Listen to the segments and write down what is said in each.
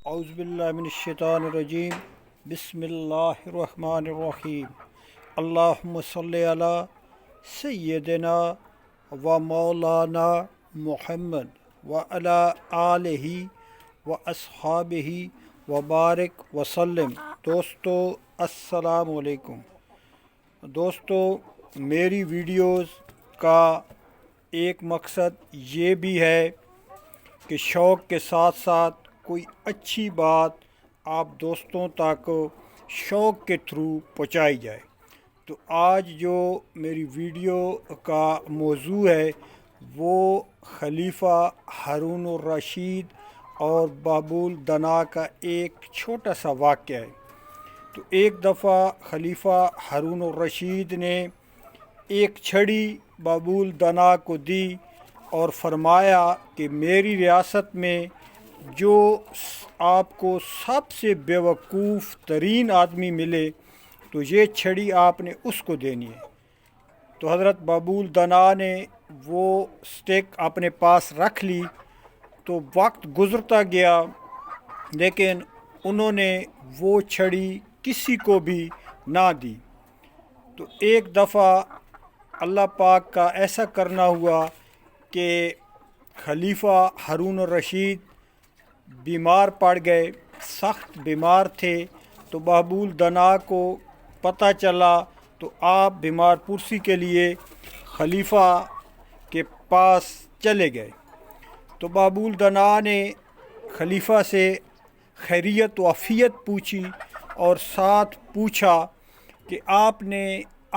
اعوذ باللہ من الشیطان الرجیم بسم اللہ الرحمن الرحیم اللہم صلی علی سیدنا و مولانا محمد و علی آلہ و اصحابہ و بارک وسلم۔ دوستو السلام علیکم۔ دوستو میری ویڈیوز کا ایک مقصد یہ بھی ہے کہ شوق کے ساتھ ساتھ کوئی اچھی بات آپ دوستوں تک شوق کے تھرو پہنچائی جائے۔ تو آج جو میری ویڈیو کا موضوع ہے وہ خلیفہ ہارون الرشید اور بابول دنا کا ایک چھوٹا سا واقعہ ہے۔ تو ایک دفعہ خلیفہ ہارون الرشید نے ایک چھڑی بابول دنا کو دی اور فرمایا کہ میری ریاست میں جو آپ کو سب سے بیوقوف ترین آدمی ملے تو یہ چھڑی آپ نے اس کو دینی ہے۔ تو حضرت بابول دنا نے وہ سٹک اپنے پاس رکھ لی۔ تو وقت گزرتا گیا لیکن انہوں نے وہ چھڑی کسی کو بھی نہ دی۔ تو ایک دفعہ اللہ پاک کا ایسا کرنا ہوا کہ خلیفہ ہارون الرشید بیمار پڑ گئے، سخت بیمار تھے۔ تو بابول دنا کو پتہ چلا تو آپ بیمار پرسی کے لیے خلیفہ کے پاس چلے گئے۔ تو بابول دنا نے خلیفہ سے خیریت و عافیت پوچھی اور ساتھ پوچھا کہ آپ نے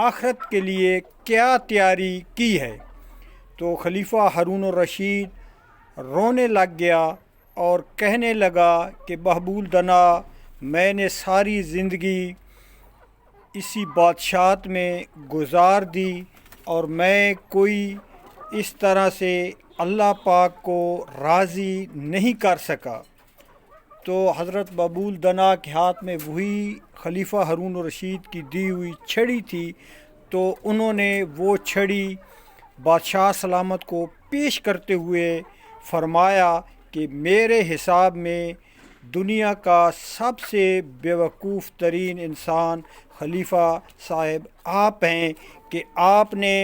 آخرت کے لیے کیا تیاری کی ہے۔ تو خلیفہ ہارون الرشید رونے لگ گیا اور کہنے لگا کہ بابول دنا، میں نے ساری زندگی اسی بادشاہت میں گزار دی اور میں کوئی اس طرح سے اللہ پاک کو راضی نہیں کر سکا۔ تو حضرت بابول دنا کے ہاتھ میں وہی خلیفہ ہارون الرشید کی دی ہوئی چھڑی تھی۔ تو انہوں نے وہ چھڑی بادشاہ سلامت کو پیش کرتے ہوئے فرمایا کہ میرے حساب میں دنیا کا سب سے بیوقوف ترین انسان خلیفہ صاحب آپ ہیں کہ آپ نے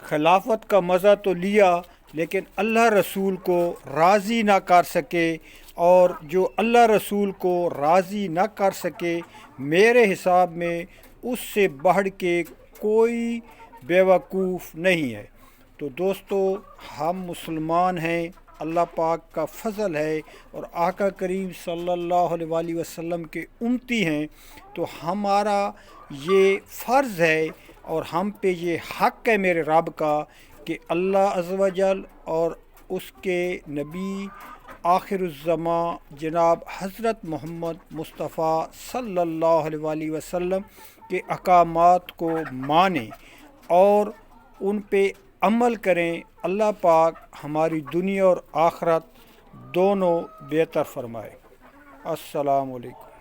خلافت کا مزہ تو لیا لیکن اللہ رسول کو راضی نہ کر سکے، اور جو اللہ رسول کو راضی نہ کر سکے میرے حساب میں اس سے بڑھ کے کوئی بیوقوف نہیں ہے۔ تو دوستو ہم مسلمان ہیں، اللہ پاک کا فضل ہے اور آقا کریم صلی اللہ علیہ وآلہ وسلم کے امتی ہیں، تو ہمارا یہ فرض ہے اور ہم پہ یہ حق ہے میرے رب کا کہ اللہ عز و جل اور اس کے نبی آخر الزماں جناب حضرت محمد مصطفیٰ صلی اللہ علیہ وآلہ وسلم کے احکامات کو مانیں اور ان پہ عمل کریں۔ اللہ پاک ہماری دنیا اور آخرت دونوں بہتر فرمائے۔ السلام علیکم۔